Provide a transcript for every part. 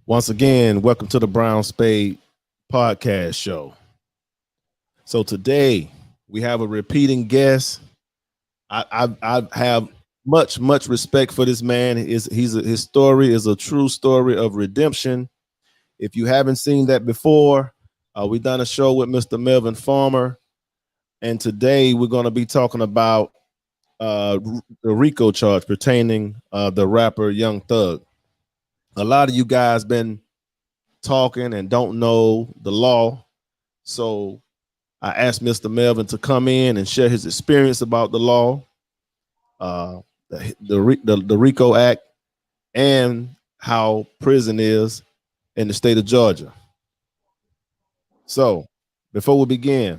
Once again, welcome to the Brown Spade podcast show. So today we have a repeating guest. I have much respect for this man. His story is a true story of redemption. If you haven't seen that before, we've done a show with Mr. Melvin Farmer, and today we're going to be talking about the RICO charge pertaining the rapper Young Thug. A lot of you guys been talking and don't know the law. So I asked Mr. Melvin to come in and share his experience about the law, the RICO Act, and how prison is in the state of Georgia. So before we begin,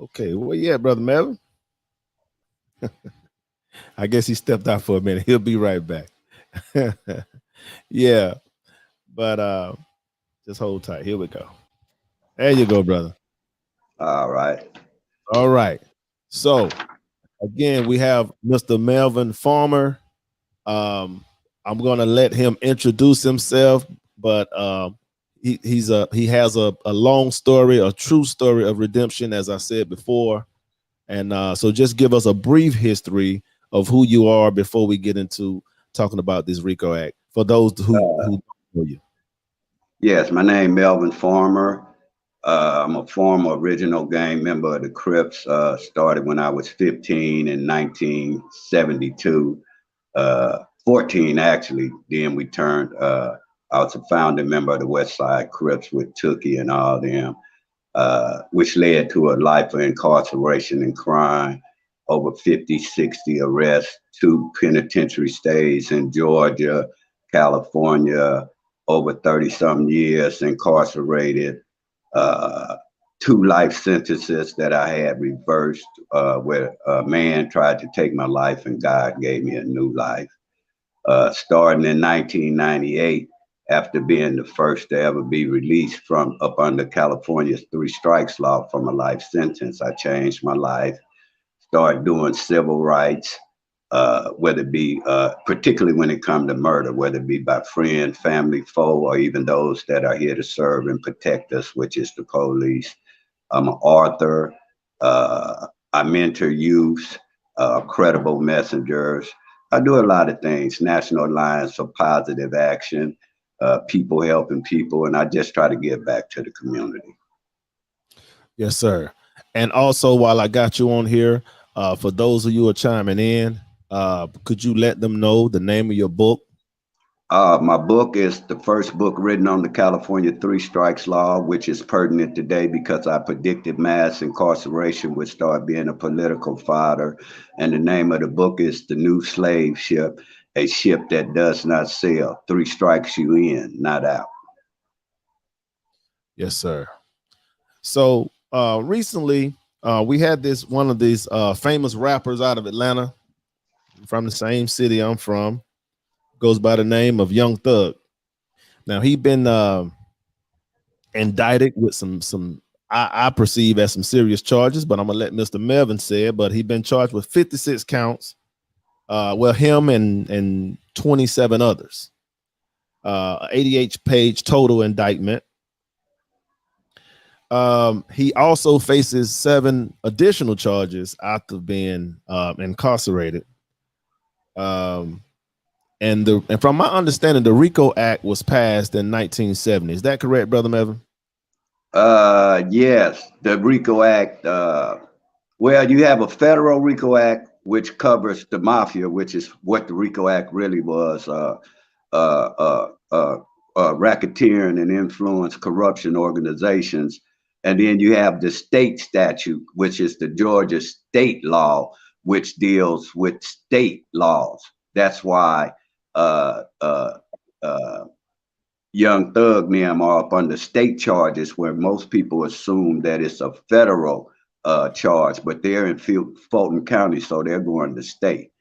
okay, well, yeah, Brother Melvin. I guess he stepped out for a minute. He'll be right back. Yeah, but just hold tight. Here we go. There you go, brother. All right. All right. So again, we have Mr. Melvin Farmer. I'm gonna let him introduce himself, but he has a long story, a true story of redemption, as I said before. And so just give us a brief history of who you are before we get into talking about this RICO Act for those who don't know you. Yes, my name Melvin Farmer. I'm a former original gang member of the Crips. Started when I was 15 in 1972, 14 actually. Then we turned. I was a founding member of the U.S.A. Crips with Tookie and all them, which led to a life of incarceration and crime, over 50, 60 arrests, 2 penitentiary stays in Georgia, California, over 30 some years incarcerated, 2 life sentences that I had reversed, where a man tried to take my life and God gave me a new life. Starting in 1998, after being the first to ever be released from up under California's 3 strikes law from a life sentence, I changed my life, started doing civil rights, whether it be, particularly when it comes to murder, whether it be by friend, family, foe, or even those that are here to serve and protect us, which is the police. I'm an author. I mentor youth, credible messengers. I do a lot of things, National Alliance for Positive Action, people helping people, and I just try to give back to the community. Yes, sir. And also, while I got you on here, for those of you who are chiming in, could you let them know the name of your book? My book is the first book written on the California 3 strikes law, which is pertinent today because I predicted mass incarceration would start being a political fodder. And the name of the book is The New Slave Ship, a ship that does not sail. 3 strikes you in, not out. Yes, sir. So recently, we had one of these famous rappers out of Atlanta, from the same city I'm from, goes by the name of Young Thug. Now he been indicted with some I perceive as some serious charges, but I'm gonna let Mr. Melvin say it. But he been charged with 56 counts. Well, him and 27 others. 88-page total indictment. He also faces 7 additional charges after being incarcerated. And from my understanding, the RICO Act was passed in 1970. Is that correct, Brother Melvin? Yes, the RICO Act. Well, you have a federal RICO Act, which covers the mafia, which is what the RICO Act really was. Racketeering and influence corruption organizations. And then you have the state statute, which is the Georgia state law, which deals with state laws. That's why uh, uh, uh, Young Thug them are up under state charges, where most people assume that it's a federal charge, but they're in Fulton County, so they're going to state.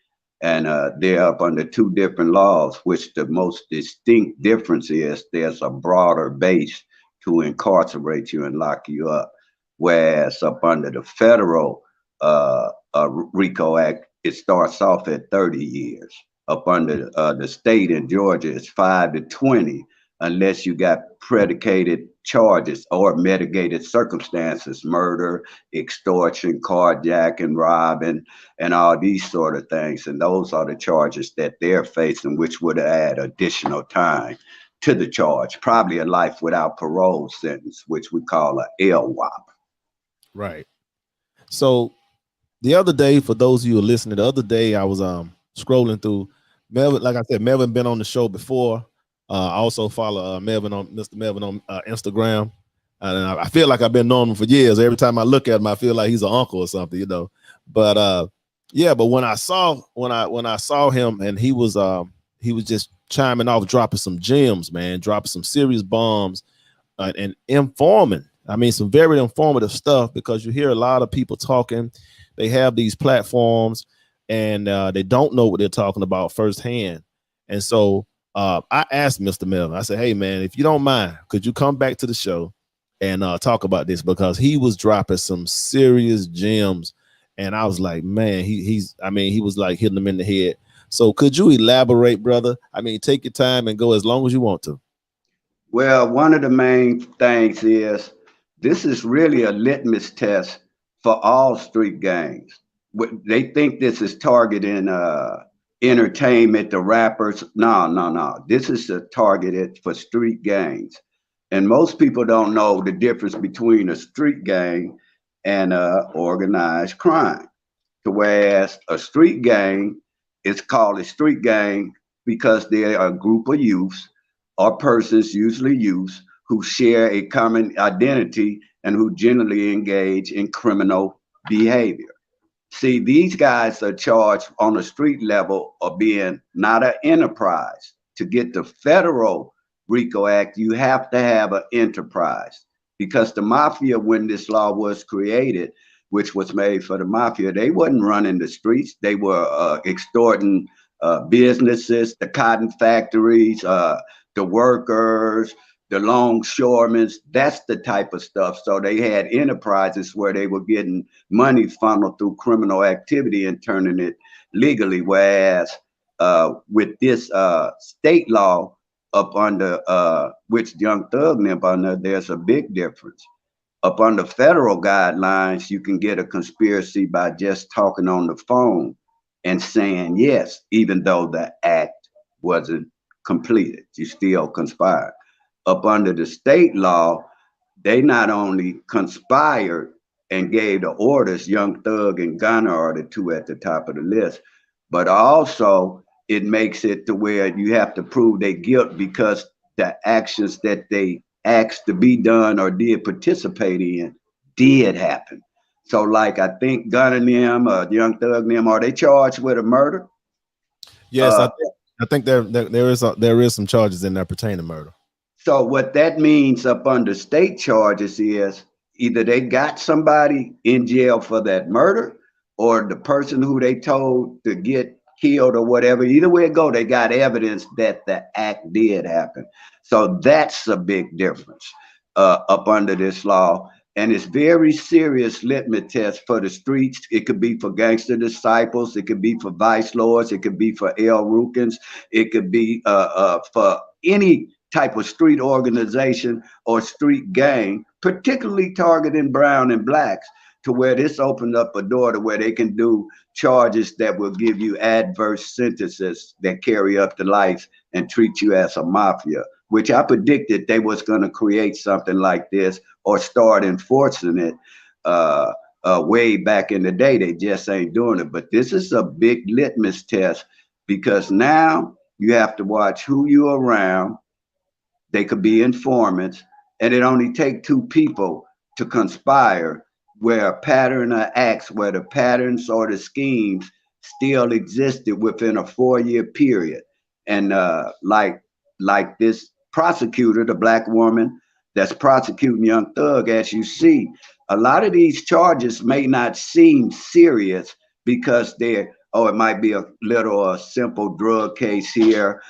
And they're up under two different laws, which the most distinct difference is there's a broader base to incarcerate you and lock you up. Whereas up under the federal RICO Act, it starts off at 30 years. Up under the state in Georgia, it's 5 to 20, unless you got predicated charges or mitigated circumstances, murder, extortion, carjacking, robbing, and all these sort of things. And those are the charges that they're facing, which would add additional time to the charge, probably a life without parole sentence, which we call a LWOP. Right. So the other day, for those of you who are listening, the other day I was scrolling through Melvin. Like I said, Melvin been on the show before. I also follow Melvin on Mr. Melvin on Instagram, and I feel like I've been knowing him for years. Every time I look at him, I feel like he's an uncle or something, you know. But yeah, but when I saw him, and he was just chiming off, dropping some gems, man, dropping some serious bombs, and informing. I mean, some very informative stuff, because you hear a lot of people talking. They have these platforms, and they don't know what they're talking about firsthand. And so I asked Mr. Melvin, I said, hey, man, if you don't mind, could you come back to the show and talk about this? Because he was dropping some serious gems. And I was like, man, he was like hitting them in the head. So could you elaborate, brother? I mean, take your time and go as long as you want to. Well, one of the main things is this is really a litmus test for all street gangs. They think this is targeting entertainment, the rappers. No, no, no. This is targeted for street gangs. And most people don't know the difference between a street gang and organized crime. To whereas a street gang is called a street gang because they are a group of youths or persons, usually youths, who share a common identity and who generally engage in criminal behavior. See, these guys are charged on a street level of being not an enterprise. To get the federal RICO Act, you have to have an enterprise, because the mafia, when this law was created, which was made for the mafia, they wasn't running the streets. They were extorting businesses, the cotton factories, the workers, the longshoremen. That's the type of stuff. So they had enterprises where they were getting money funneled through criminal activity and turning it legally. Whereas with this state law up under which Young Thug and up under, there's a big difference. Up under federal guidelines, you can get a conspiracy by just talking on the phone and saying yes, even though the act wasn't completed. You still conspired. Up under the state law, they not only conspired and gave the orders, Young Thug and Gunna are the two at the top of the list, but also it makes it to where you have to prove their guilt because the actions that they asked to be done or did participate in did happen. So, like, I think Gunna and them, Young Thug and them, are they charged with a murder? Yes, I think there is some charges in there pertaining to murder. So what that means up under state charges is either they got somebody in jail for that murder, or the person who they told to get killed or whatever. Either way it go, they got evidence that the act did happen. So that's a big difference up under this law. And it's very serious litmus test for the streets. It could be for gangster disciples. It could be for vice lords. It could be for El Rukins. It could be for any type of street organization or street gang, particularly targeting brown and blacks, to where this opened up a door to where they can do charges that will give you adverse sentences that carry up to life and treat you as a mafia, which I predicted they was going to create something like this or start enforcing it way back in the day. They just ain't doing it. But this is a big litmus test, because now you have to watch who you're around. They could be informants, and it only take two people to conspire where a pattern of acts, where the patterns or the schemes still existed within a 4-year period. And like this prosecutor, the black woman that's prosecuting Young Thug, as you see, a lot of these charges may not seem serious because they're, oh, it might be a little simple drug case here,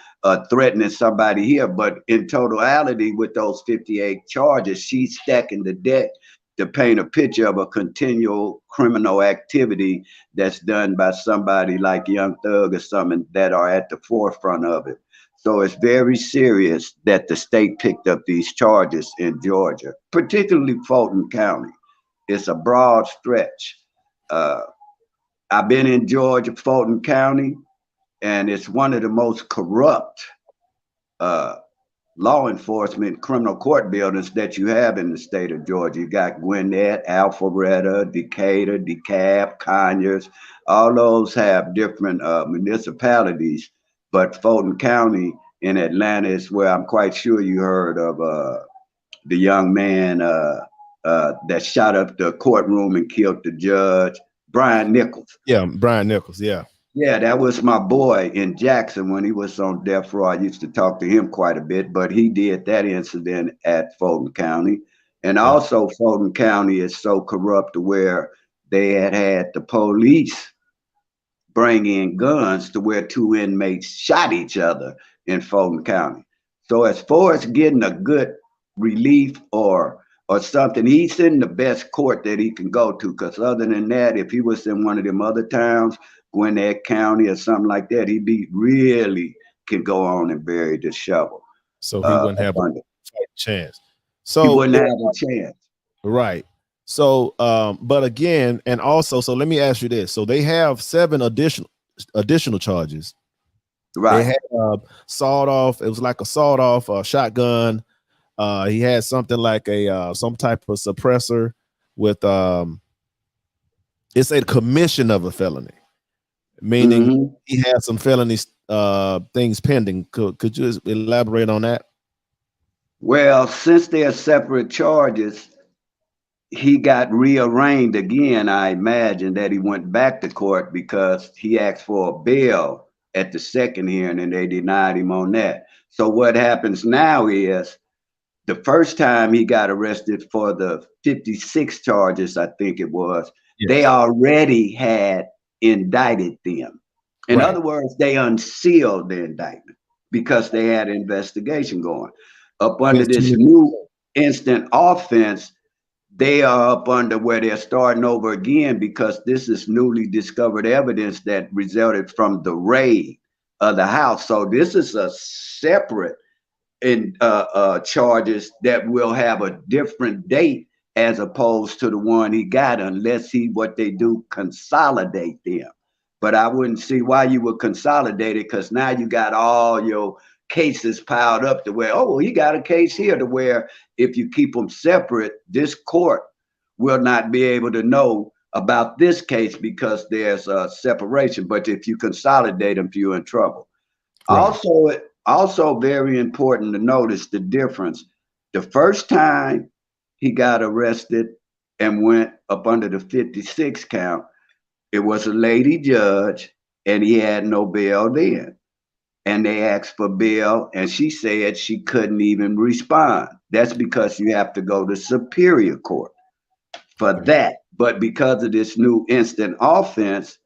threatening somebody here. But in totality, with those 58 charges, she's stacking the deck to paint a picture of a continual criminal activity that's done by somebody like Young Thug or something that are at the forefront of it. So it's very serious that the state picked up these charges in Georgia, particularly Fulton County. It's a broad stretch. Uh, I've been in Georgia, Fulton County, and it's one of the most corrupt uh, law enforcement criminal court buildings that you have in the state of Georgia. You got Gwinnett, Alpharetta, Decatur, DeKalb, Conyers. All those have different municipalities, but Fulton County in Atlanta is where I'm quite sure you heard of the young man that shot up the courtroom and killed the judge, Brian Nichols. Yeah, Brian Nichols. Yeah. Yeah, that was my boy in Jackson when he was on death row. I used to talk to him quite a bit, but he did that incident at Fulton County. And Yeah. also, Fulton County is so corrupt to where they had the police bring in guns to where two inmates shot each other in Fulton County. So as far as getting a good relief or something, he's in the best court that he can go to. Because other than that, if he was in one of them other towns, Gwinnett County or something like that, he'd be really can go on and bury the shovel. So he wouldn't Up have a under. chance. He So wouldn't have a chance. right. So but again, and also, so let me ask you this. So they have 7 additional charges. They Right. had sawed off, it was like a sawed off shotgun. He had something like a some type of suppressor with it's a commission of a felony, meaning Hmm. he had some felony things pending. Could you elaborate on that? Well, since they're separate charges, he got rearranged again. I imagine that he went back to court because he asked for a bail at the second hearing and they denied him on that. So what happens now is the first time he got arrested for the 56 charges, I think it was, they Yes. already had indicted them. In Right. other words, they unsealed the indictment because they had an investigation going. Up under Hence this too new instant offense, they are up under where they're starting over again because this is newly discovered evidence that resulted from the raid of the house. So this is a separate in charges that will have a different date as opposed to the one he got, unless he what they do consolidate them. But I wouldn't see why you would consolidate it because now you got all your cases piled up to where, oh, well, he got a case here to where if you keep them separate, this court will not be able to know about this case because there's a separation. But if you consolidate them, you're in trouble. right. Also very important to notice the difference. The first time he got arrested and went up under the 56 count, it was a lady judge and he had no bail then. And they asked for bail and she said she couldn't even respond. That's because you have to go to Superior Court for Okay. that. But because of this new instant offense,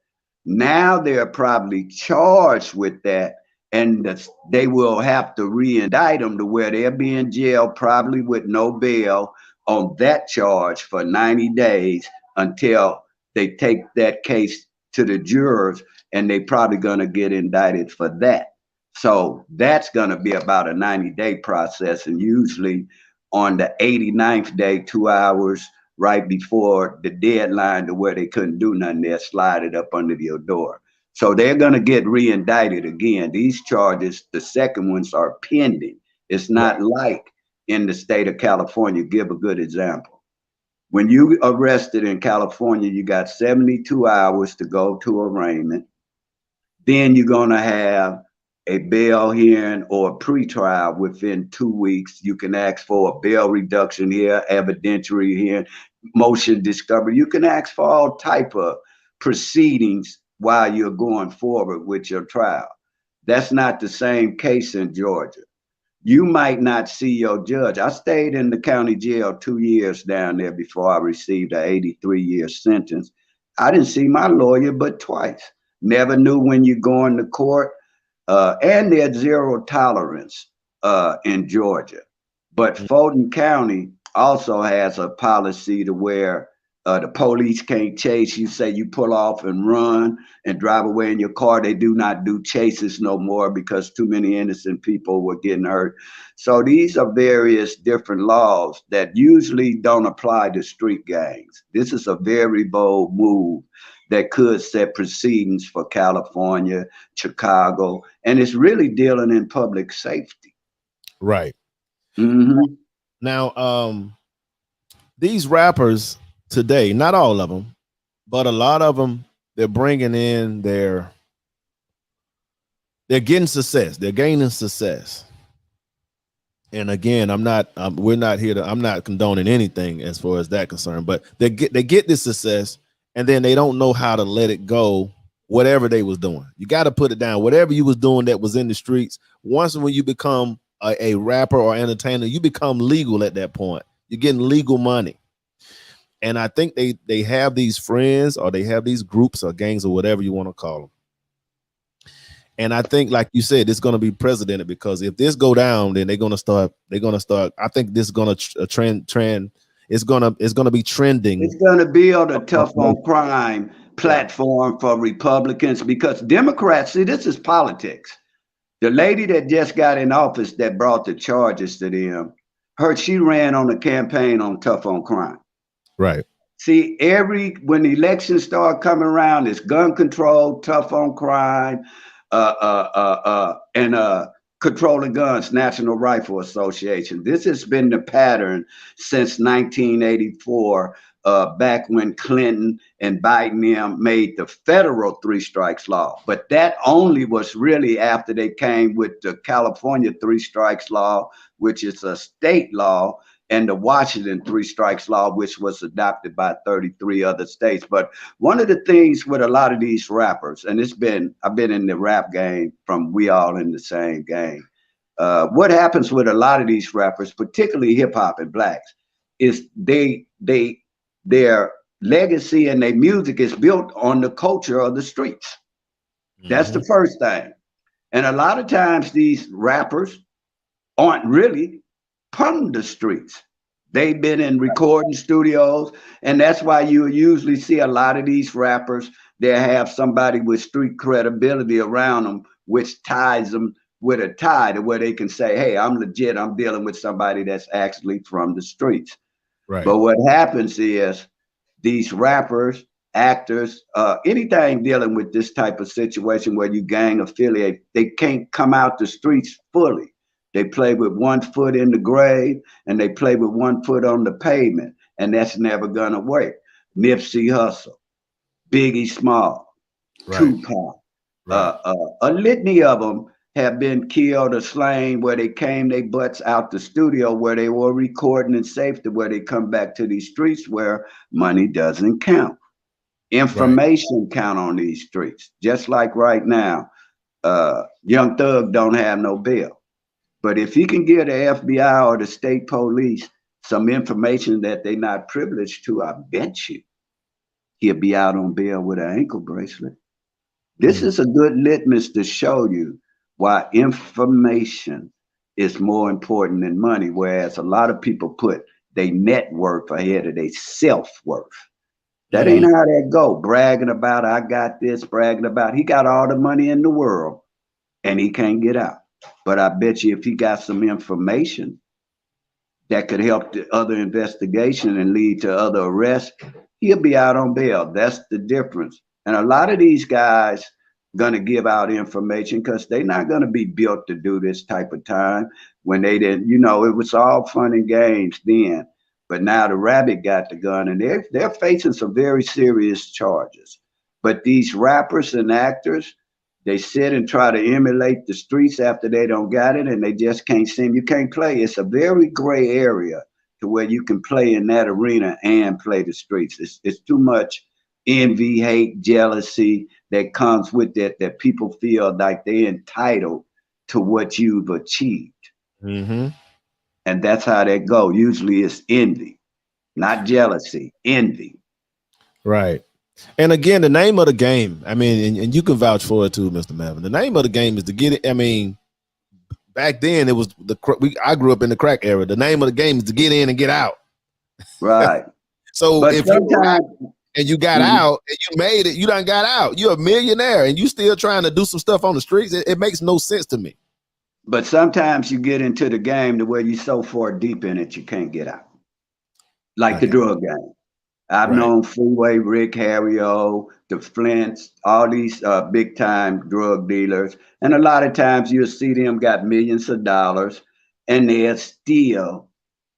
now they're probably charged with that, and they will have to re-indict them to where they'll be in jail, probably with no bail on that charge for 90 days until they take that case to the jurors, and they probably going to get indicted for that. So that's going to be about a 90-day process, and usually on the 89th day, 2 hours right before the deadline to where they couldn't do nothing, they'll slide it up under your door. So they're going to get re-indicted again. These charges, the second ones are pending. It's not like in the state of California. Give a good example. When you arrested in California, you got 72 hours to go to arraignment. Then you're going to have a bail hearing or a pretrial within 2 weeks. You can ask for a bail reduction here, evidentiary hearing, motion discovery. You can ask for all type of proceedings while you're going forward with your trial. That's not the same case in Georgia. you might not see your judge. I stayed in the county jail 2 years down there before I received an 83-year sentence. I didn't see my lawyer but twice. Never knew when you go into court. And there's zero tolerance in Georgia. But Fulton County also has a policy to where the police can't chase you. Say you pull off and run and drive away in your car. They do not do chases no more because too many innocent people were getting hurt. So these are various different laws that usually don't apply to street gangs. This is a very bold move that could set precedents for California, Chicago, and it's really dealing in public safety. Right. Mm-hmm. Now, these rappers today, not all of them, but a lot of them, they're bringing in they're getting success. They're gaining success. And again, we're not here to, I'm not condoning anything as far as that concerned, but they get this success and then they don't know how to let it go, whatever they was doing. You got to put it down. Whatever you was doing that was in the streets, once when you become a rapper or entertainer, you become legal at that point. You're getting legal money. And I think they have these friends or they have these groups or gangs or whatever you want to call them. And I think, like you said, it's going to be precedented because if this go down, then they're going to start. I think this is going to trend. It's going to be trending. It's going to build a tough on crime platform for Republicans because Democrats, see, this is politics. The lady that just got in office that brought the charges to them, she ran on a campaign on tough on crime. Right. See, when the elections start coming around, it's gun control, tough on crime, and controlling guns, National Rifle Association. This has been the pattern since 1984, back when Clinton and Biden made the federal three strikes law. But that only was really after they came with the California three strikes law, which is a state law, and the Washington three strikes law, which was adopted by 33 other states. But one of the things with a lot of these rappers, and I've been in the rap game from we all in the same game. What happens with a lot of these rappers, particularly hip hop and blacks, is their legacy and their music is built on the culture of the streets. That's the first thing. And a lot of times these rappers aren't really from the streets. They've been in recording studios, and that's why you usually see a lot of these rappers, they have somebody with street credibility around them, which ties them with a tie to where they can say, hey, I'm legit, I'm dealing with somebody that's actually from the streets. Right. But what happens is these rappers, actors, anything dealing with this type of situation where you gang affiliate, they can't come out the streets fully. They play with one foot in the grave and they play with one foot on the pavement, and that's never gonna work. Nipsey Hussle, Biggie Small, Tupac, a litany of them have been killed or slain where they came their butts out the studio where they were recording in safety, where they come back to these streets where money doesn't count. Information count on these streets. Just like right now, Young Thug don't have no bail. But if he can give the FBI or the state police some information that they're not privileged to, I bet you he'll be out on bail with an ankle bracelet. This is a good litmus to show you why information is more important than money, whereas a lot of people put their net worth ahead of their self-worth. That ain't how that go. Bragging about, I got this, bragging about, he got all the money in the world and he can't get out. But I bet you if he got some information that could help the other investigation and lead to other arrests, he'll be out on bail. That's the difference. And a lot of these guys gonna give out information because they're not gonna be built to do this type of time when they didn't, it was all fun and games then. But now the rabbit got the gun and they're facing some very serious charges. But these rappers and actors, they sit and try to emulate the streets after they don't got it, and they just can't seem. You can't play. It's a very gray area to where you can play in that arena and play the streets. It's too much envy, hate, jealousy that comes with that people feel like they're entitled to what you've achieved. Mm-hmm. And that's how that go. Usually it's envy, not jealousy, envy. Right. And again, the name of the game, I mean, and you can vouch for it too, Mr. Melvin. The name of the game is to get it. I mean, back then it was I grew up in the crack era. The name of the game is to get in and get out. Right. So But if you're a rapper sometimes, and you got mhm, out and you made it, you done got out. You're a millionaire and you still trying to do some stuff on the streets. It makes no sense to me. but sometimes you get into the game to where you're so far deep in it you can't get out. Like I the got drug game. I've right, known Freeway Rick, Harry-O, the Flints, all these big time drug dealers. And a lot of times you'll see them got millions of dollars and they're still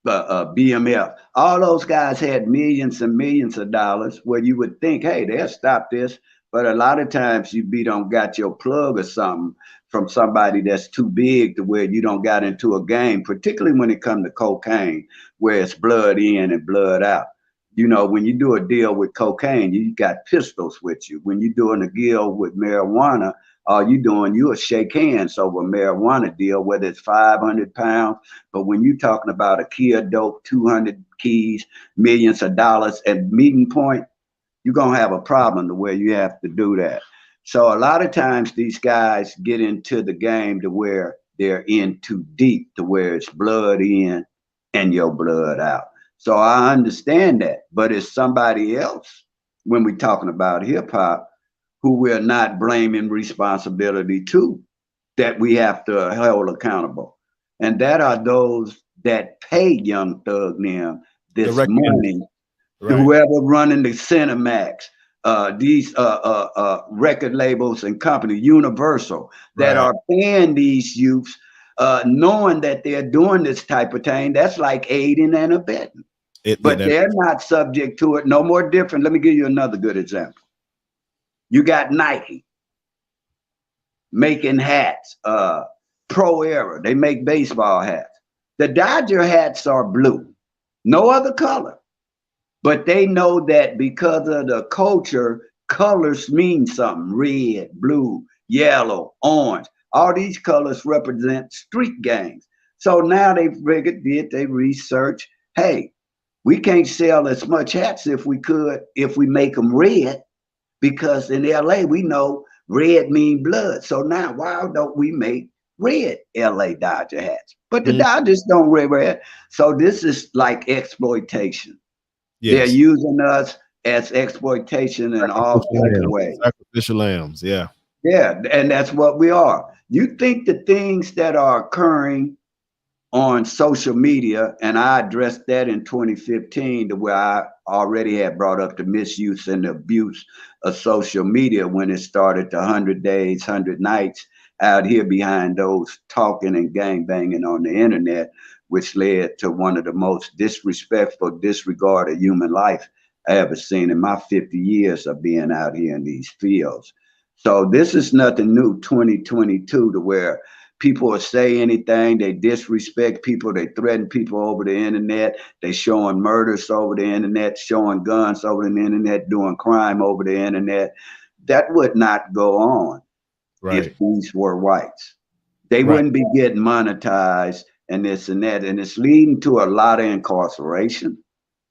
BMF. All those guys had millions and millions of dollars where you would think, hey, they'll stop this. But a lot of times you be don't got your plug or something from somebody that's too big to where you don't got into a game, particularly when it comes to cocaine, where it's blood in and blood out. You know, when you do a deal with cocaine, you got pistols with you. When you're doing a deal with marijuana, all you doing, you'll shake hands over a marijuana deal, whether it's 500 pounds. But when you're talking about a key of dope, 200 keys, millions of dollars at meeting point, you're going to have a problem to where you have to do that. So a lot of times these guys get into the game to where they're in too deep, to where it's blood in and your blood out. So I understand that, but it's somebody else when we're talking about hip hop who we're not blaming responsibility to, that we have to hold accountable. And that are those that pay Young Thug now the this record industry. money, Right, whoever running the Cinemax, these record labels and company, Universal, that right. are paying these youths, knowing that they're doing this type of thing. That's like aiding and abetting. Yeah, But they're not subject to it. No more different. Let me give you another good example. You got Nike making hats, Pro Era. They make baseball hats. The Dodger hats are blue, no other color. But they know that because of the culture, colors mean something: red, blue, yellow, orange. All these colors represent street gangs. So now they figured, did they research? Hey, we can't sell as much hats if we could if we make them red, because in LA we know red mean blood. So now why don't we make red LA Dodger hats? But the Mhm. Dodgers don't wear red. So this is like exploitation. They're Yes. using us as exploitation in all Sacrificial type of lambs. ways. Sacrificial lambs. Yeah. Yeah, and that's what we are. You think the things that are occurring on social media, and I addressed that in 2015, to where I already had brought up the misuse and the abuse of social media when it started the 100 days, 100 nights out here behind those talking and gang banging on the internet, which led to one of the most disrespectful disregard of human life I ever seen in my 50 years of being out here in these fields. So this is nothing new, 2022, to where people will say anything. They disrespect people. They threaten people over the internet. They showing murders over the internet, showing guns over the internet, doing crime over the internet. That would not go on if Right. these were whites. They Right. wouldn't be getting monetized and this and that. And it's leading to a lot of incarceration.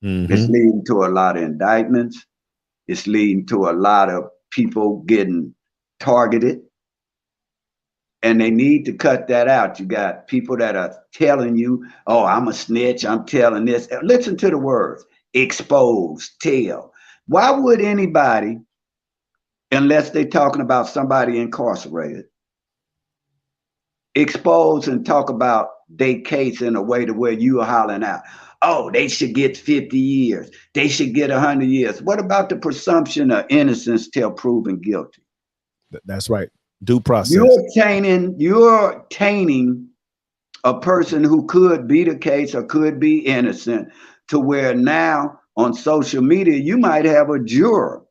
It's Mm-hmm. leading to a lot of indictments. It's leading to a lot of people getting targeted, and they need to cut that out. You got people that are telling you, oh, I'm a snitch, I'm telling this. Listen to the words: expose, tell. Why would anybody, unless they're talking about somebody incarcerated, expose and talk about their case in a way to where you are hollering out, oh, they should get 50 years, they should get 100 years? What about the presumption of innocence till proven guilty? That's right. Due process. You're tainting a person who could be the case or could be innocent, to where now on social media you might have a juror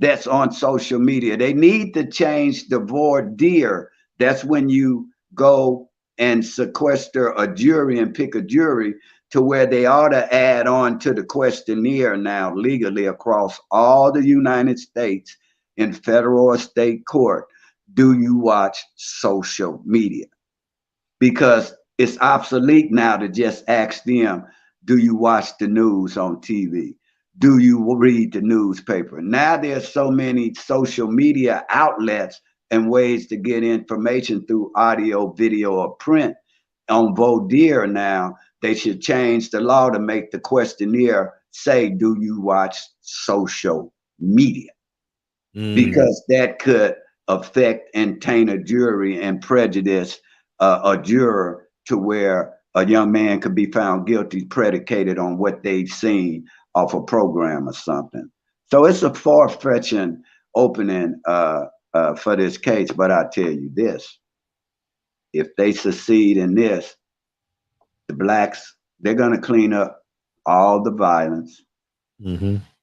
that's on social media. They need to change the voir dire. That's when you go and sequester a jury and pick a jury, to where they ought to add on to the questionnaire now legally across all the United States in federal or state court. Do you watch social media? Because It's obsolete now to just ask them, do you watch the news on TV? Do you read the newspaper? Now there's so many social media outlets and ways to get information through audio, video, or print on Vodeer now. They should change the law to make the questionnaire say, do you watch social media? Because that could affect and taint a jury and prejudice a juror to where a young man could be found guilty predicated on what they've seen off a program or something. So it's a far-fetching opening for this case, but I tell you this, if they succeed in this, the blacks, they're going to clean up all the violence,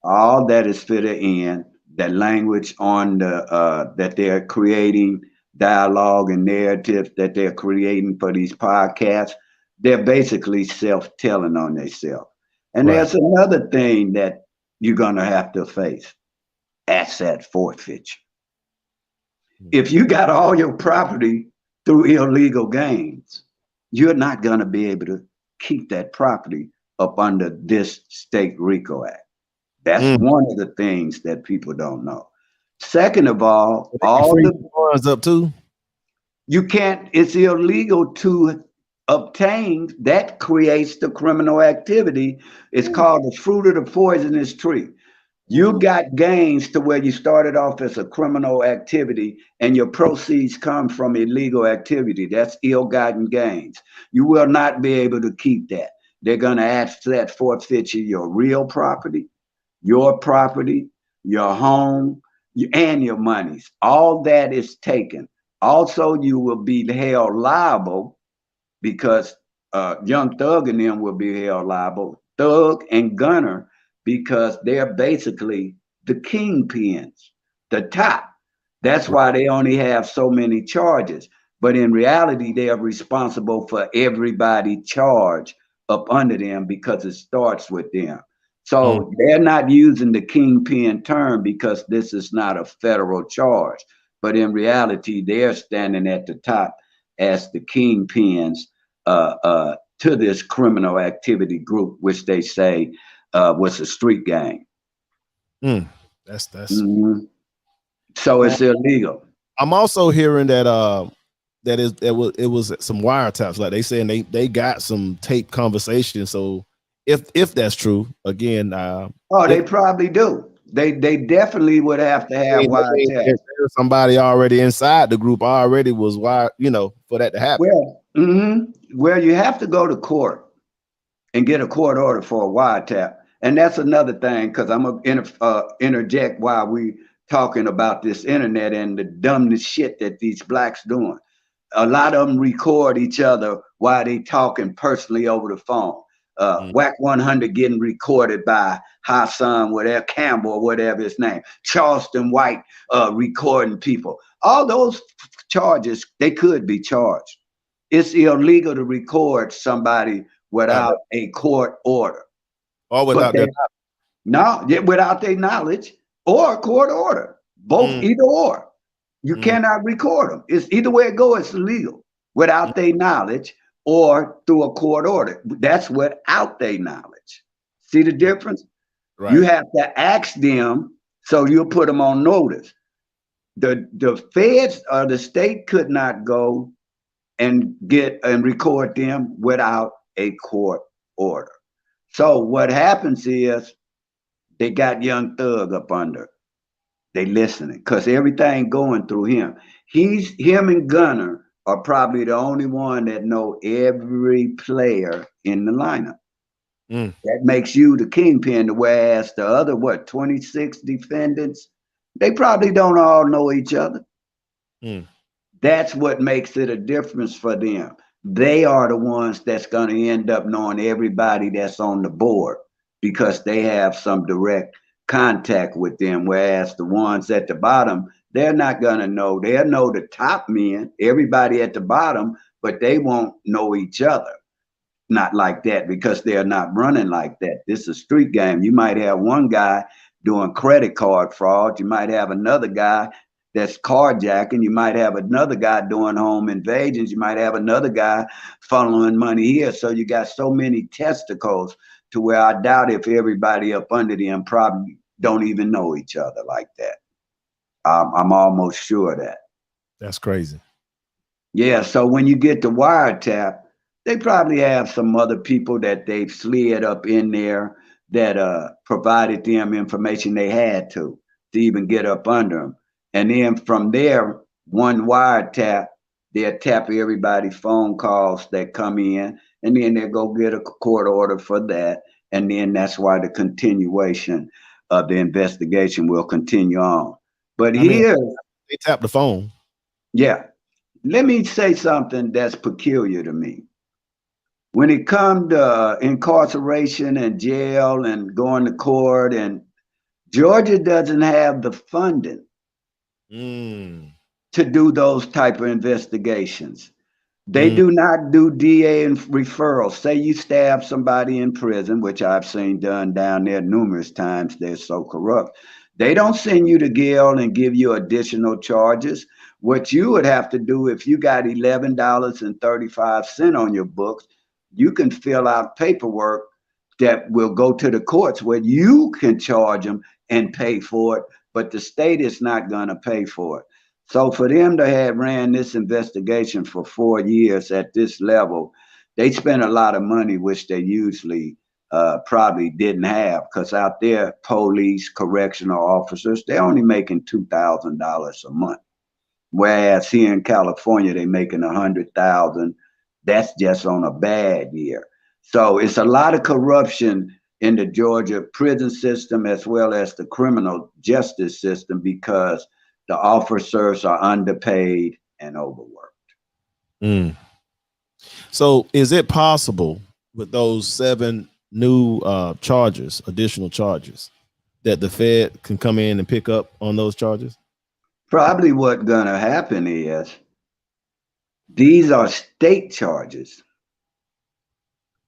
all that is for the end, that language on the that they're creating, dialogue and narratives that they're creating for these podcasts, they're basically self-telling on themselves. And Right. there's another thing that you're gonna have to face: asset forfeiture. If you got all your property through illegal gains, you're not gonna be able to keep that property up under this state RICO Act. That's Mm. one of the things that people don't know. Second of So all they can freeze the the funds up too. you can't, it's illegal to obtain, that creates the criminal activity. It's called the fruit of the poisonous tree. You got gains to where you started off as a criminal activity and your proceeds come from illegal activity. That's ill-gotten gains. You will not be able to keep that. They're going to ask that forfeiture your real property, your home, and your monies. All that is taken. Also, you will be held liable because Young Thug and them will be held liable. Thug and Gunner, because they're basically the kingpins, the top. That's why they only have so many charges. But in reality, they are responsible for everybody charged up under them because it starts with them. Mm. So they're not using the kingpin term because this is not a federal charge. But in reality, they're standing at the top as the kingpins to this criminal activity group, which they say was a street gang. Mm. That's Mhm. So man. it's illegal. I'm also hearing that it was some wiretaps. Like they saying they got some tape conversations. So if that's true, again, Oh, if they probably do. They definitely would have to have wiretaps. there's somebody already inside the group already was wired, for that to happen. Well, you have to go to court and get a court order for a wiretap. And that's another thing, because I'm gonna interject while we talking about this internet and the dumbest shit that these blacks doing. A lot of them record each other while they talking personally over the phone. Mm. Whack 100 getting recorded by Hassan, whatever, Campbell, or whatever his name. Charleston White recording people. All those charges, they could be charged. It's illegal to record somebody Without without a court order. or But without their they no, yeah, without their knowledge or a court order. Both, mm, either or. You mm, cannot record them. It's either way it goes, it's illegal. mm, Without their knowledge or through a court order. That's without their knowledge. See the mm. difference? You Right. have to ask them, so you'll put them on notice. The feds or the state could not go and get and record them without a court order. So what happens is they got Young Thug up under. They listening because everything going through him. Him and Gunner are probably the only one that know every player in the lineup. Mm, That makes you the kingpin, whereas the other 26 defendants, they probably don't all know each other. mm. That's what makes it a difference for them. They are the ones that's going to end up knowing everybody that's on the board because they have some direct contact with them. Whereas the ones at the bottom, they're not going to know. They'll know the top men, everybody at the bottom, but they won't know each other. Not like that because they're not running like that. This is a street game. You might have one guy doing credit card fraud. You might have another guy that's carjacking. You might have another guy doing home invasions. You might have another guy funneling money here. So you got so many testicles to where I doubt if everybody up under them probably don't even know each other like that. I'm almost sure of that. That's crazy. Yeah, so when you get the wiretap, they probably have some other people that they've slid up in there that provided them information they had to even get up under them. And then from there, one wiretap, they'll tap everybody's phone calls that come in, and then they'll go get a court order for that. And then that's why the continuation of the investigation will continue on. But I mean, here, they tap the phone. yeah, let me say something that's peculiar to me. When it comes to incarceration and jail and going to court, and Georgia doesn't have the funding Mm, to do those type of investigations. They mm, do not do DA and referrals. Say you stab somebody in prison, which I've seen done down there numerous times. They're so corrupt. They don't send you to jail and give you additional charges. What you would have to do if you got $11.35 on your books, you can fill out paperwork that will go to the courts where you can charge them and pay for it, but the state is not going to pay for it. So for them to have ran this investigation for 4 years at this level, they spent a lot of money, which they usually probably didn't have, because out there, police, correctional officers, they're only making $2,000 a month. Whereas here in California, they're making 100,000. That's just on a bad year. So it's a lot of corruption in the Georgia prison system as well as the criminal justice system because the officers are underpaid and overworked. mm. So, is it possible with those 7 new charges, additional charges, that the Fed can come in and pick up on those charges? Probably what's going to happen is these are state charges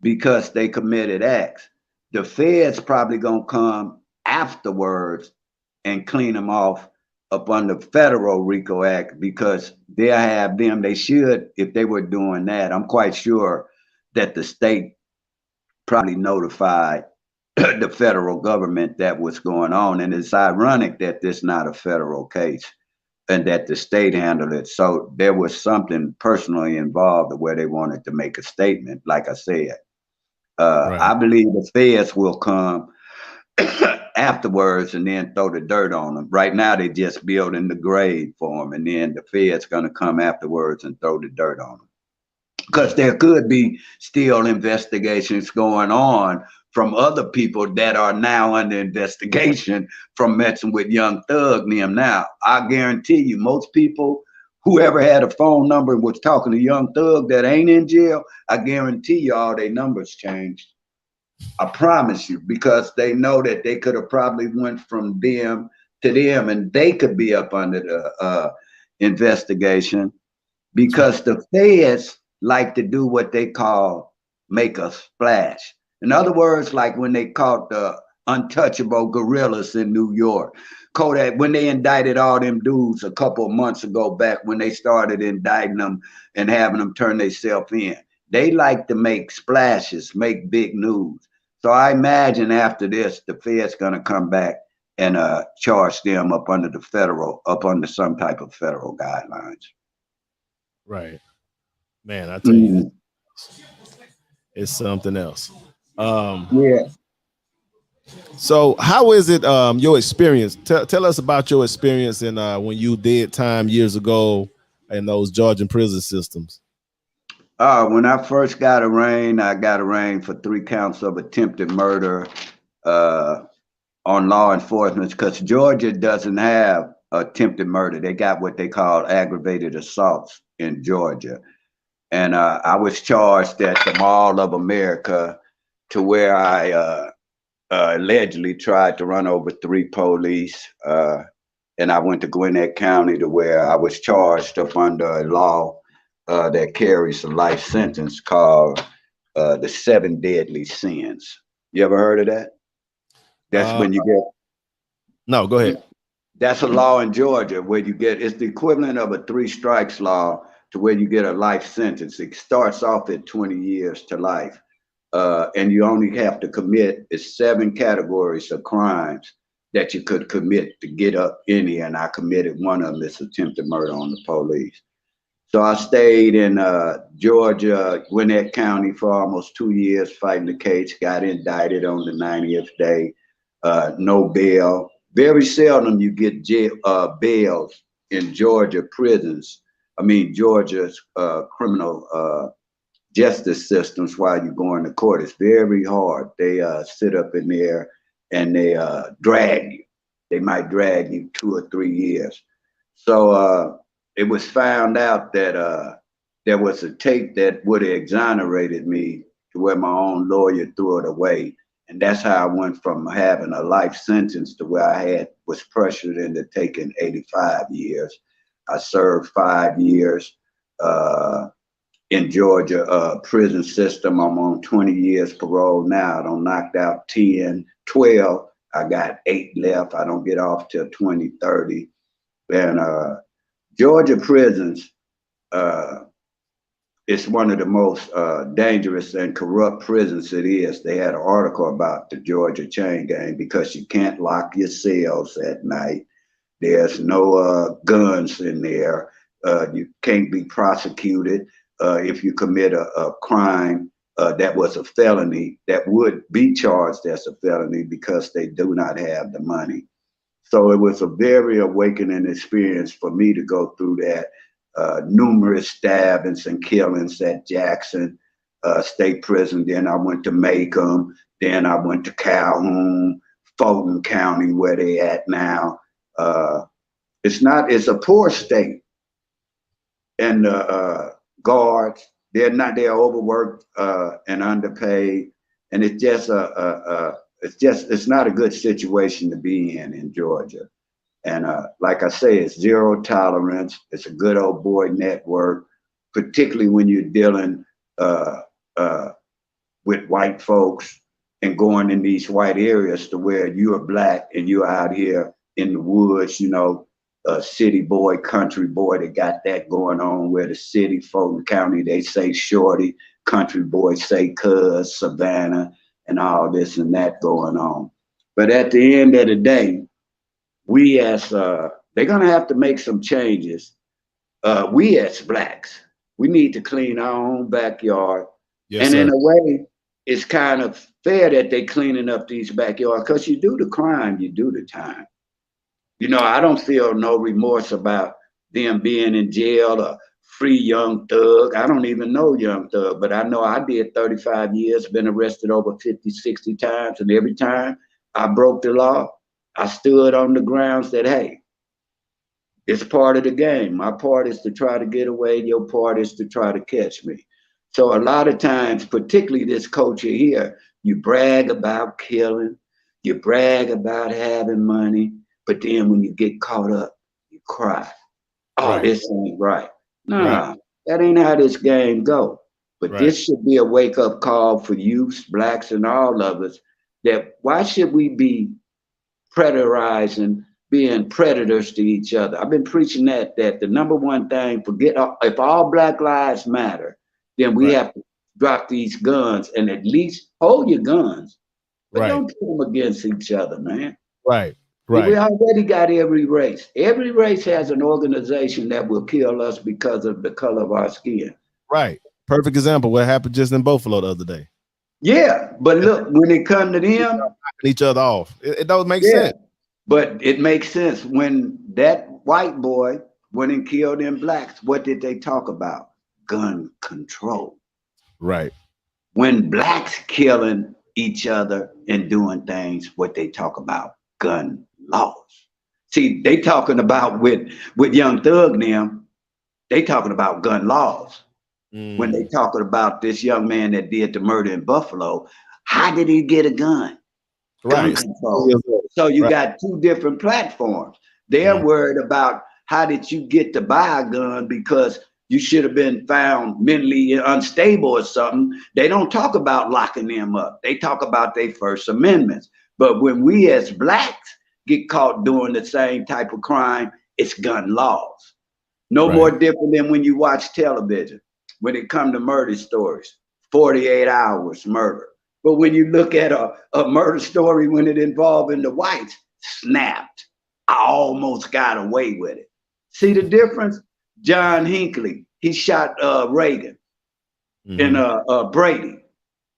because they committed acts. The Fed's probably going to come afterwards and clean them off up under federal RICO Act because they'll have them. They should, if they were doing that, I'm quite sure that the state probably notified the federal government that was going on. And it's ironic that this not a federal case and that the state handled it. So there was something personally involved where they wanted to make a statement, like I said. Right. I believe the feds will come afterwards and then throw the dirt on them. Right now, they just building the grave for them, and then the feds going to come afterwards and throw the dirt on them. Because there could be still investigations going on from other people that are now under investigation from messing with Young Thug and them. Now, I guarantee you, most people, whoever had a phone number and was talking to Young Thug that ain't in jail, I guarantee you all their numbers changed. I promise you, because they know that they could have probably went from them to them, and they could be up under the investigation because the feds like to do what they call make a splash. In other words, like when they caught the untouchable gorillas in New York. Kodak, when they indicted all them dudes a couple of months ago back when they started indicting them and having them turn themselves in. They like to make splashes, make big news. So I imagine after this, the Fed's gonna come back and charge them up under the federal, up under some type of federal guidelines. Right. Man, I tell you, Mm, it's something else. Um, yeah. so how is it your experience? Tell us about your experience in when you did time years ago in those Georgian prison systems. When I first I got arraigned for 3 counts of attempted murder uh, on law enforcement because Georgia doesn't have attempted murder. They got what they call aggravated assaults in Georgia. And I was charged at the Mall of America to where I allegedly tried to run over 3 police. And I went to Gwinnett County to where I was charged up under a law that carries a life sentence called the 7 deadly sins. You ever heard of that? That's Uh, when you no, go get ahead. That's a law in Georgia where you get, it's the equivalent of a three strikes law to where you get a life sentence. It starts off at 20 years to life. And you only have to commit is 7 categories of crimes that you could commit to get up in here. And I committed one of them, this attempted murder on the police. So I stayed in Georgia, Gwinnett County for almost 2 years fighting the case, got indicted on the 90th day, no bail. Very seldom you get bails in Georgia prisons. I mean, Georgia's criminal justice systems while you're going to court. It's very hard. They sit up in there and they drag you. They might drag you 2 or 3 years. So it was found out that there was a tape that would have exonerated me to where my own lawyer threw it away. And that's how I went from having a life sentence to where I was pressured into taking 85 years. I served 5 years in Georgia prison system. I'm on 20 years parole now. I don't knocked out 10, 12. I got 8 left. I don't get off till 2030. And Georgia prisons it's one of the most dangerous and corrupt prisons it is. They had an article about the Georgia chain gang because you can't lock your cells at night. There's no guns in there. You can't be prosecuted if you commit a crime that was a felony that would be charged as a felony because they do not have the money. So it was a very awakening experience for me to go through that. Numerous stabbings and killings at Jackson State Prison. Then I went to Macomb. Then I went to Calhoun, Fulton County, where they at now. It's a poor state. And guards, they're overworked and underpaid. And it's just it's not a good situation to be in Georgia. And like I say, it's zero tolerance. It's a good old boy network, particularly when you're dealing with white folks and going in these white areas to where you are black and you're out here in the woods, you know, city boy, country boy, they got that going on where the city, Fulton County, they say shorty, country boy say cuz, Savannah, and all this and that going on. But at the end of the day, we as they're gonna have to make some changes. We as blacks, we need to clean our own backyard. Yes, and sir. in a way, it's kind of fair that they cleaning up these backyards because you do the crime, you do the time. You know, I don't feel no remorse about them being in jail or free Young Thug. I don't even know Young Thug, but I know I did 35 years, been arrested over 50, 60 times, and every time I broke the law, I stood on the grounds that, hey, it's part of the game. My part is to try to get away. Your part is to try to catch me. So a lot of times, particularly this culture here, you brag about killing, you brag about having money, but then when you get caught up, you cry. Oh, Right. this ain't right. Right. Nah, that ain't how this game go. But Right. this should be a wake-up call for youths, blacks, and all of us that why should we be predarizing, being predators to each other? I've been preaching that the number one thing, if all black lives matter, then we Right. have to drop these guns and at least hold your guns, but Right. don't put them against each other, man. Right. We Right. already got every race. Every race has an organization that will kill us because of the color of our skin. Right. Perfect example. What happened just in Buffalo the other day. Yeah, but look, when it comes to them, Knocking each other off. It don't make yeah, sense. but it makes sense when that white boy went and killed them blacks. What did they talk about? Gun control. Right. When blacks killing each other and doing things, what they talk about? Gun laws. See, they talking about with Young Thug them, they talking about gun laws. When they talking about this young man that did the murder in Buffalo, how did he get a gun? Gun Right. control. So you Right. got two different platforms. They're worried about how did you get to buy a gun because you should have been found mentally unstable or something. They don't talk about locking them up. They talk about their First Amendments. But when we as blacks get caught doing the same type of crime. It's gun laws. No more Right. different than when you watch television. When it comes to murder stories, 48 hours murder. But when you look at a murder story when it involving the whites, snapped. I almost got away with it. See the difference? John Hinckley, he shot Reagan and Mm-hmm. Brady.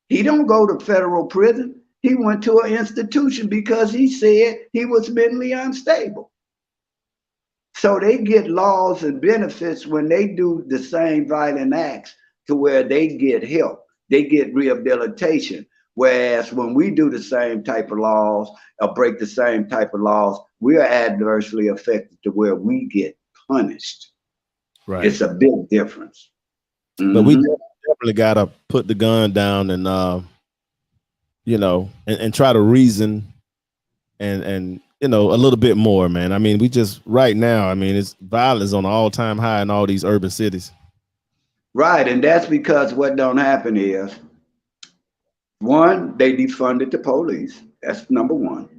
He don't go to federal prison. He went to an institution because he said he was mentally unstable. So they get laws and benefits when they do the same violent acts to where they get help, they get rehabilitation. Whereas when we do the same type of laws or break the same type of laws, we are adversely affected to where we get punished. Right. It's a big difference. But we Hmm. definitely gotta put the gun down and and try to reason and a little bit more, man. I mean, we just right now, I mean, it's violence on an all-time high in all these urban cities. Right, and that's because what don't happen is one, they defunded the police. That's number one.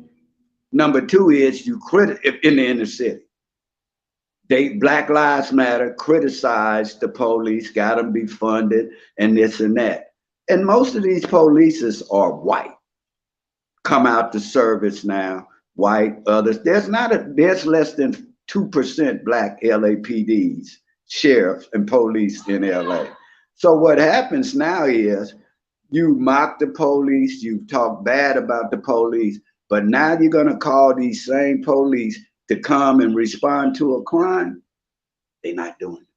Number two is you in the inner city. They Black Lives Matter criticized the police, got them defunded, and this and that. And most of these polices are white. Come out to service now, white, others. There's less than 2% black LAPDs, sheriffs, and police in LA. So what happens now is you mock the police, you talk bad about the police, but now you're gonna call these same police to come and respond to a crime. They're not doing it.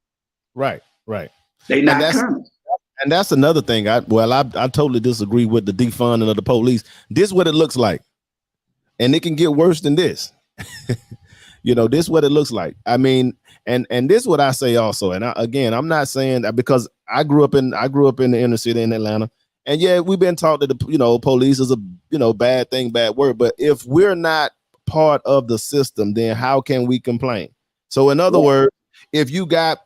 Right, right. They're And not that's coming. and that's another thing. I totally disagree with the defunding of the police. This is what it looks like. And it can get worse than this. This is what it looks like. I mean, and this is what I say also. And again, I'm not saying that because I grew up in the inner city in Atlanta. And yeah, we've been taught that the police is a bad thing, bad word. But if we're not part of the system, then how can we complain? So in other words, if you got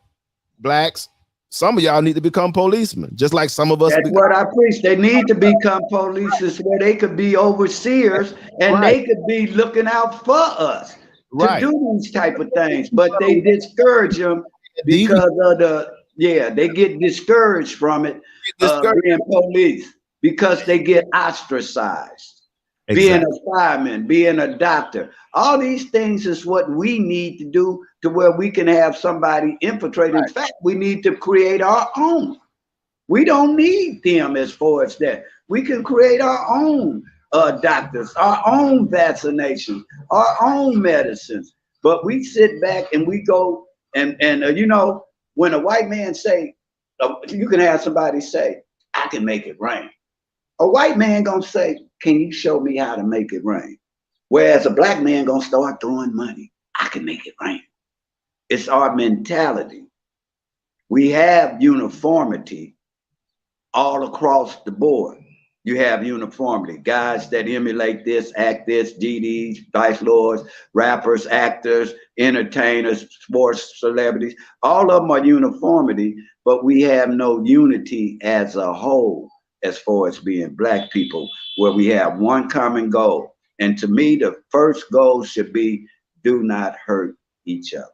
blacks, some of y'all need to become policemen, just like some of us. That's what I preach. They need to become police where they could be overseers and Right, they could be looking out for us to right. do these type of things. But they discourage them Deviate, because of they get discouraged from it, discouraged. being police because they get ostracized. Being Exactly. a fireman, being a doctor. All these things is what we need to do to where we can have somebody infiltrate. In fact, we need to create our own. We don't need them as far as that. We can create our own doctors, our own vaccinations, our own medicines. But we sit back and we go and when a white man say, you can have somebody say, I can make it rain. A white man gonna say, can you show me how to make it rain? Whereas a black man gonna start throwing money. I can make it rain. It's our mentality. We have uniformity all across the board. You have uniformity. Guys that emulate this, act this, GDs, vice lords, rappers, actors, entertainers, sports celebrities, all of them are uniformity, but we have no unity as a whole as far as being black people, where we have one common goal. And to me, the first goal should be do not hurt each other.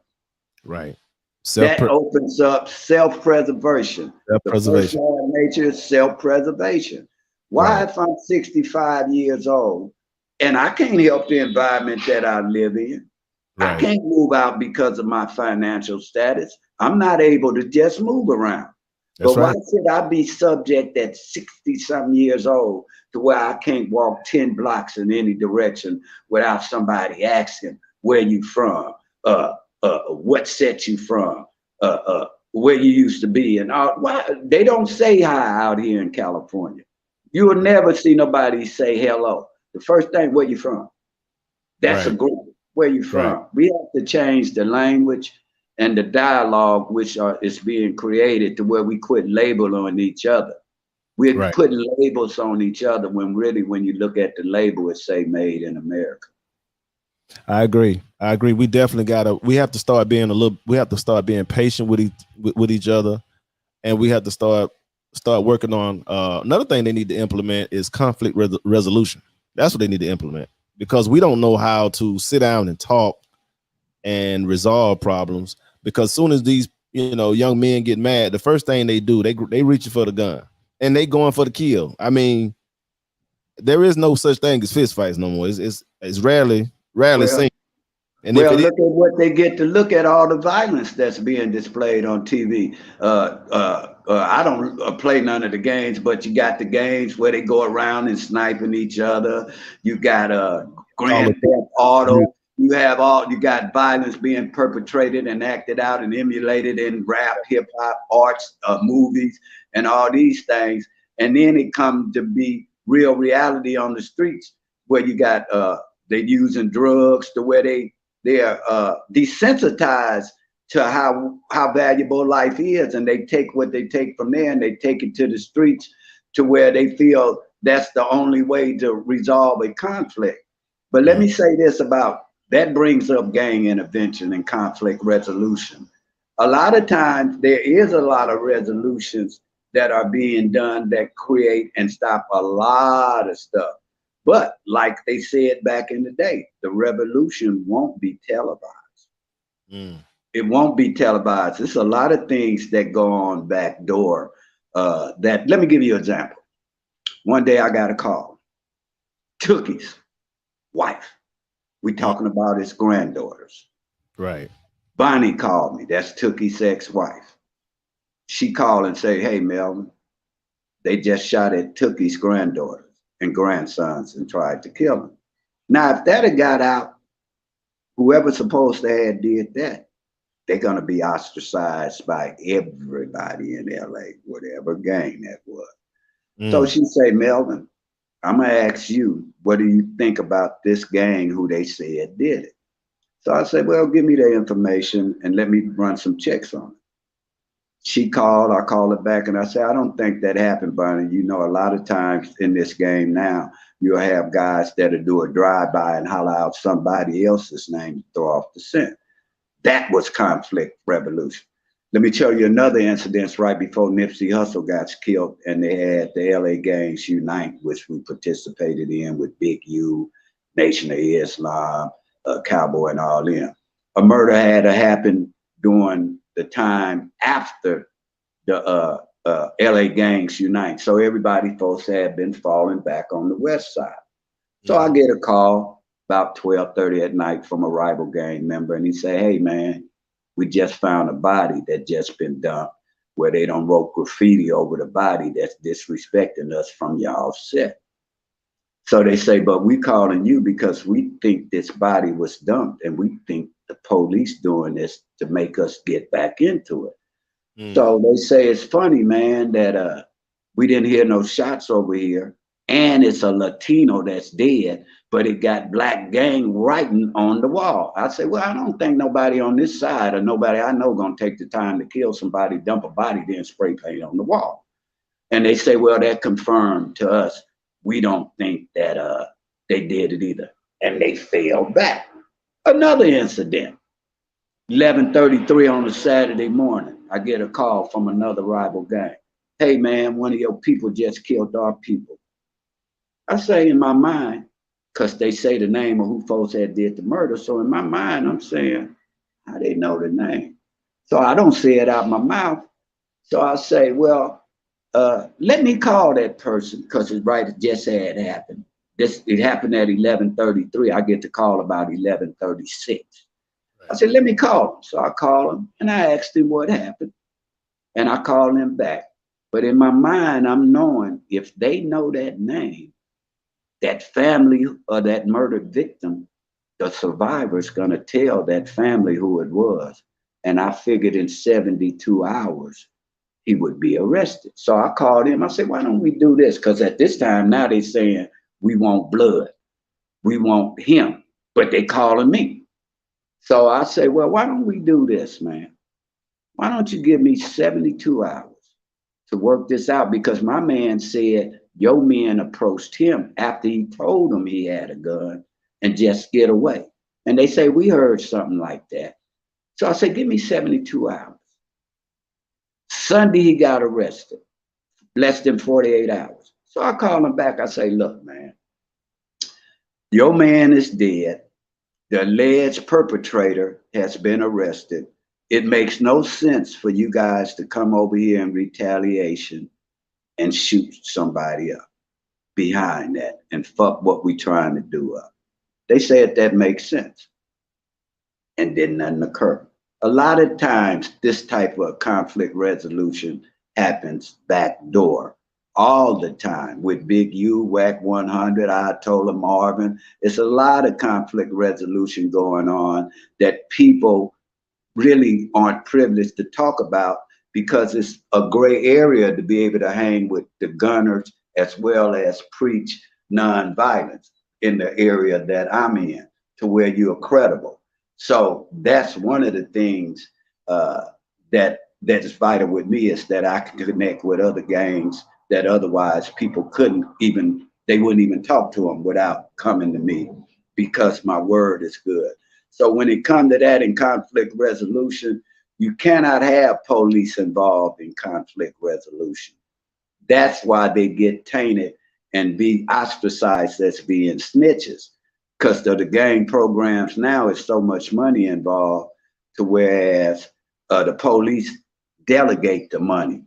Right. That opens up self-preservation. The first Self-preservation. law of nature is self-preservation. Why, Right. if I'm 65 years old and I can't help the environment that I live in, I Right. can't move out because of my financial status. I'm not able to just move around. That's But why right. should I be subject at 60-something years old to where I can't walk 10 blocks in any direction without somebody asking where you from? What set you from, where you used to be, and why they don't say hi out here in California. You will never see nobody say hello. The first thing, where you from? That's a Right. group. Where you Right. from? We have to change the language and the dialogue is being created to where we quit label on each other. We're Right. putting labels on each other when really, when you look at the label, it say "Made in America." I agree. I agree. We have to start being we have to start being patient with each other, and we have to start working on another thing they need to implement is conflict resolution. That's what they need to implement. because we don't know how to sit down and talk and resolve problems. Because soon as these young men get mad, the first thing they do, they reaching for the gun and they going for the kill. I mean, there is no such thing as fist fights no more. It's rarely Well, seen. And if Well, it is, look at what they get to look at all the violence that's being displayed on TV. I don't play none of the games, but you got the games where they go around and sniping each other. You got Call Grand of Theft Duty, Auto. You got violence being perpetrated and acted out and emulated in rap, hip hop, arts, movies, and all these things. And then it comes to be real reality on the streets where you got they using drugs to where they are desensitized to how valuable life is, and they take what they take from there and they take it to the streets to where they feel that's the only way to resolve a conflict. But let mhm, me say this about that brings up gang intervention and conflict resolution. A lot of times there is a lot of resolutions that are being done that create and stop a lot of stuff. But like they said back in the day, the revolution won't be televised. mm, It won't be televised. There's a lot of things that go on back door. That let me give you an example. One day I got a call. Tookie's wife. We mm, talking about his granddaughters. right. Bonnie called me. That's Tookie's ex-wife. She called and say, "Hey, Melvin, they just shot at Tookie's granddaughters and grandsons and tried to kill them." Now, if that had got out, whoever's supposed to have did that, they're gonna be ostracized by everybody in LA, whatever gang that was. So Mm, she say, "Melvin, I'm gonna ask you, what do you think about this gang who they said did it?" So I said, "Well, give me their information and let me run some checks on it." She called, I called her back, and I said, "I don't think that happened, Bonnie. You know, a lot of times in this game now, you'll have guys that'll do a drive-by and holler out somebody else's name to throw off the scent." That was conflict revolution. Let me tell you another incident right before Nipsey Hussle got killed, and they had the LA Gangs Unite, which we participated in with Big U, Nation of Islam, Cowboy, and all them. A murder had to happen during the time after the LA Gangs Unite. So everybody folks had been falling back on the West Side. So I mhm, get a call about 12:30 at night from a rival gang member, and he say, "Hey man, we just found a body that just been dumped where they don't wrote graffiti over the body that's disrespecting us from y'all set." So they say, "But we calling you because we think this body was dumped and we think the police doing this to make us get back into it." mm, So they say it's funny, man, that we didn't hear no shots over here, and it's a Latino that's dead, but it got black gang writing on the wall. I say, well, I don't think nobody on this side or nobody I know gonna take the time to kill somebody, dump a body, then spray paint on the wall. And they say, well, that confirmed to us. We don't think that they did it either. And they fell back. Another incident. 11:33 on a Saturday morning, I get a call from another rival gang. "Hey man, one of your people just killed our people." I say in my mind, because they say the name of who folks had did the murder. So in my mind, I'm saying, how they know the name? So I don't say it out my mouth. So I say, well, let me call that person because it's right. It just had happened. It happened at 11:33. I get the call about 11:36. I right. said, let me call him. So I call him and I asked him what happened. And I called him back. But in my mind, I'm knowing if they know that name, that family or that murdered victim, the survivor's going to tell that family who it was. And I figured in 72 hours, he would be arrested. So I called him. I said, why don't we do this? Because at this time, now they're saying, we want blood. We want him. But they calling me. So I say, well, why don't we do this, man? Why don't you give me 72 hours to work this out? Because my man said your men approached him after he told them he had a gun and just get away. And they say, we heard something like that. So I said, give me 72 hours. Sunday, he got arrested, less than 48 hours. So I call him back. I say, look, man, Your man is dead. The alleged perpetrator has been arrested. It makes no sense for you guys to come over here in retaliation and shoot somebody up behind that and fuck what we trying to do up. They said that makes sense, and then nothing occurred. A lot of times, this type of conflict resolution happens backdoor all the time with Big U, WAC 100, Ayatollah Marvin. It's a lot of conflict resolution going on that people really aren't privileged to talk about because it's a gray area to be able to hang with the gunners as well as preach nonviolence in the area that I'm in to where you're credible. So that's one of the things that is vital with me is that I can connect with other gangs that otherwise people couldn't even, they wouldn't even talk to them without coming to me because my word is good. So when it comes to that in conflict resolution, you cannot have police involved in conflict resolution. That's why they get tainted and be ostracized as being snitches. Because the gang programs now is so much money involved to whereas the police delegate the money,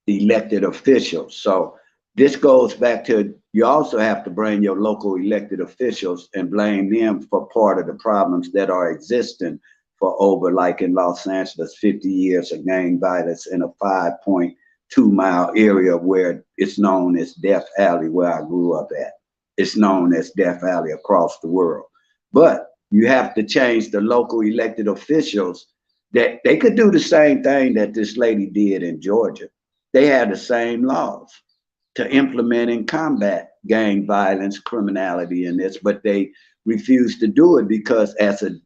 the elected officials. So this goes back to you also have to bring your local elected officials and blame them for part of the problems that are existing for over, like in Los Angeles, 50 years of gang violence in a 5.2-mile area where it's known as Death Alley, where I grew up at. It's known as Death Alley across the world. But you have to change the local elected officials that they could do the same thing that this lady did in Georgia. They had the same laws to implement and combat gang violence, criminality in this, but they refuse to do it because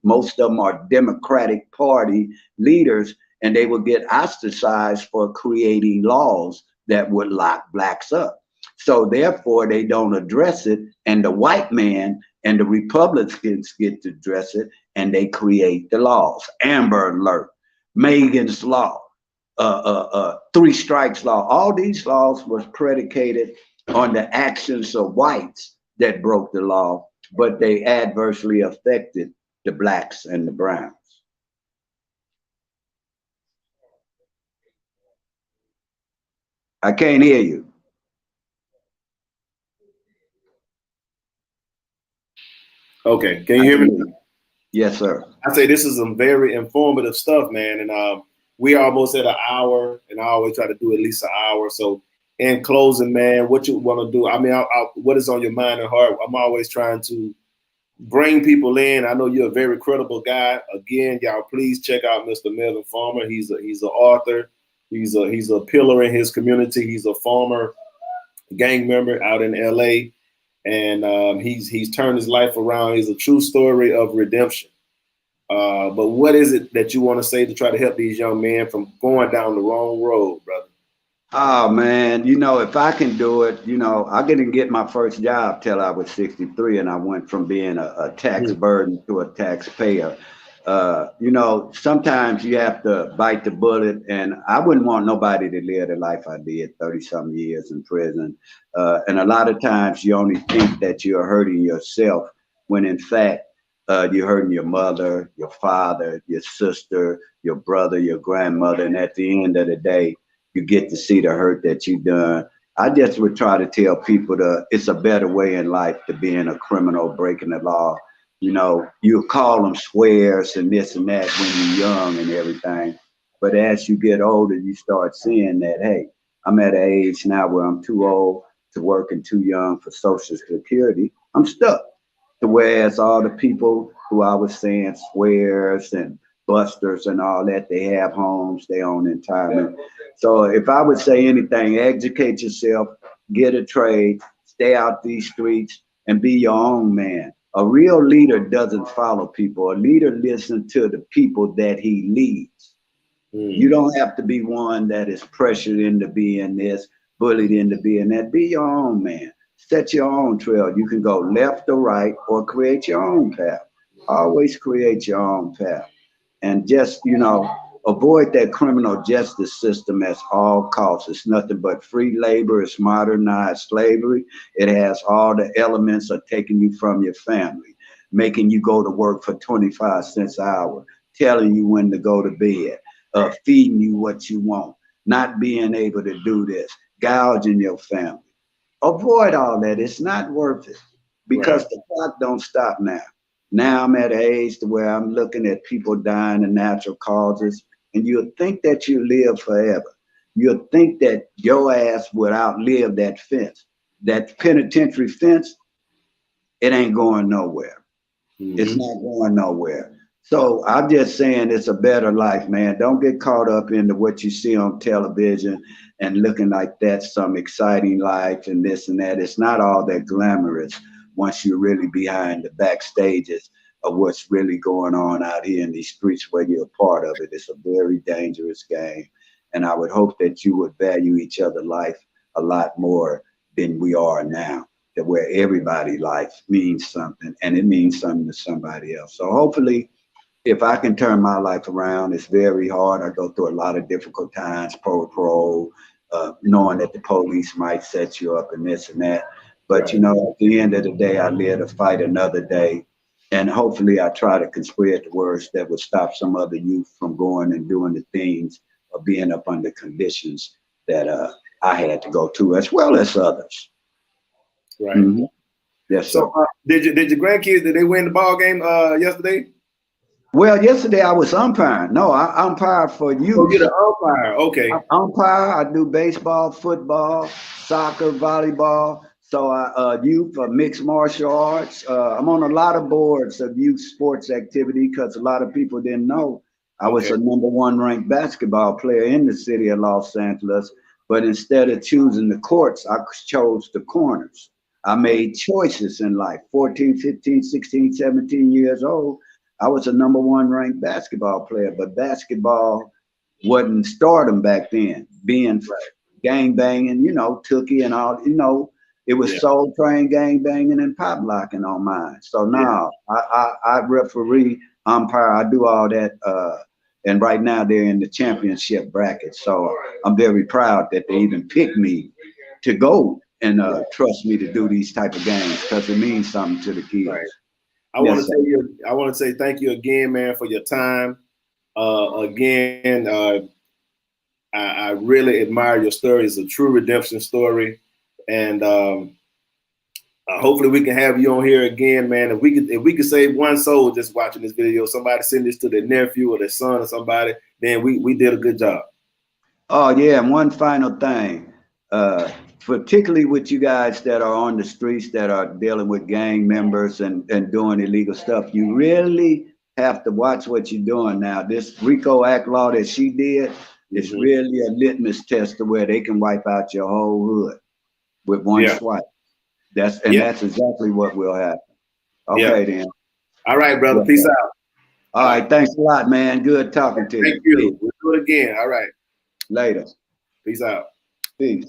most of them are Democratic Party leaders and they will get ostracized for creating laws that would lock blacks up. So therefore they don't address it and the white man and the Republicans get to address it and they create the laws. Amber Alert, Megan's Law, three strikes law. All these laws was predicated on the actions of whites that broke the law, but they adversely affected the blacks and the browns. I can't hear you. Okay, can you I hear can me? hear you. Yes, sir. I say this is some very informative stuff, man, and we almost at an hour, and I always try to do at least an hour. So, in closing, man, what you want to do? I mean, what is on your mind and heart? I'm always trying to bring people in. I know you're a very credible guy. Again, y'all, please check out Mr. Melvin Farmer. He's an author. He's a pillar in his community. He's a former gang member out in L.A. and he's turned his life around. He's a true story of redemption. But what is it that you want to say to try to help these young men from going down the wrong road, brother? Oh man, if I can do it, I didn't get my first job till I was 63, and I went from being a tax burden to a taxpayer. Sometimes you have to bite the bullet, and I wouldn't want nobody to live the life I did, 30-some years in prison. And a lot of times you only think that you're hurting yourself when in fact you're hurting your mother, your father, your sister, your brother, your grandmother, and at the end of the day, you get to see the hurt that you done. I just would try to tell people it's a better way in life to being a criminal, breaking the law. You call them swears and this and that when you're young and everything. But as you get older, you start seeing that, hey, I'm at an age now where I'm too old to work and too young for Social Security. I'm stuck. To whereas all the people who I was saying swears and busters and all that, they have homes, they own retirement. So if I would say anything, educate yourself, get a trade, stay out these streets, and be your own man. A real leader doesn't follow people. A leader listens to the people that he leads. You don't have to be one that is pressured into being this, bullied into being that. Be your own man. Set your own trail. You can go left or right or create your own path. Always create your own path. And just, Avoid that criminal justice system at all costs. It's nothing but free labor. It's modernized slavery. It has all the elements of taking you from your family, making you go to work for 25 cents an hour, telling you when to go to bed, feeding you what you want, not being able to do this, gouging your family. Avoid all that. It's not worth it because Right. the clock don't stop now. Now I'm at an age to where I'm looking at people dying of natural causes, and you'll think that you live forever. You'll think that your ass would outlive that fence. That penitentiary fence, it ain't going nowhere. It's Mm-hmm. not going nowhere. So I'm just saying it's a better life, man. Don't get caught up into what you see on television and looking like that's some exciting life and this and that. It's not all that glamorous once you're really behind the backstages of what's really going on out here in these streets where you're a part of it. It's a very dangerous game. And I would hope that you would value each other's life a lot more than we are now, that where everybody life means something and it means something to somebody else. So hopefully if I can turn my life around, it's very hard. I go through a lot of difficult times, parole, knowing that the police might set you up and this and that. But Right. you know, at the end of the day, I live to fight another day. And hopefully I try to spread the words that would stop some other youth from going and doing the things or being up under conditions that I had to go to, as well as others. Right. Mhm. Yes, So sir. did your grandkids, did they win the ball game yesterday? Well, yesterday I was umpiring. No, I umpire for Oh, you're youth. the umpire. Okay. I umpire. I do baseball, football, soccer, volleyball. So I youth mixed martial arts. I'm on a lot of boards of youth sports activity because a lot of people didn't know I was Okay. a #1 ranked basketball player in the city of Los Angeles. But instead of choosing the courts, I chose the corners. I Okay. made choices in life. 14, 15, 16, 17 years old, I was a #1 ranked basketball player. But basketball wasn't stardom back then, being Right. gang banging, you know, Tookie and all, you know, it was Yeah. Soul Train gang banging and pop locking on mine. So Yeah. now I referee, umpire, I do all that. And right now they're in the championship bracket. So I'm very proud that they even picked me to go and trust me to do these type of games because it means something to the Right. kids. I want Yes, to sir. tell you, I want to say thank you again, man, for your time. Again, I really admire your story. It's a true redemption story, and hopefully we can have you on here again, man. If we could save one soul just watching this video, somebody send this to their nephew or their son or somebody, then we did a good job. Oh yeah, and one final thing, uh, particularly with you guys that are on the streets that are dealing with gang members and doing illegal stuff, you really have to watch what you're doing now. This RICO Act law that she did is Hmm. really a litmus test to where they can wipe out your whole hood with one Yeah. swipe. Yeah. That's exactly what will happen. Yeah. Okay then. All right, brother. Yes, Peace sir. out. All All right. right, thanks a lot, man. Good talking to Thank you. Peace. you. We'll do it again. All right. Later. Peace out. Peace.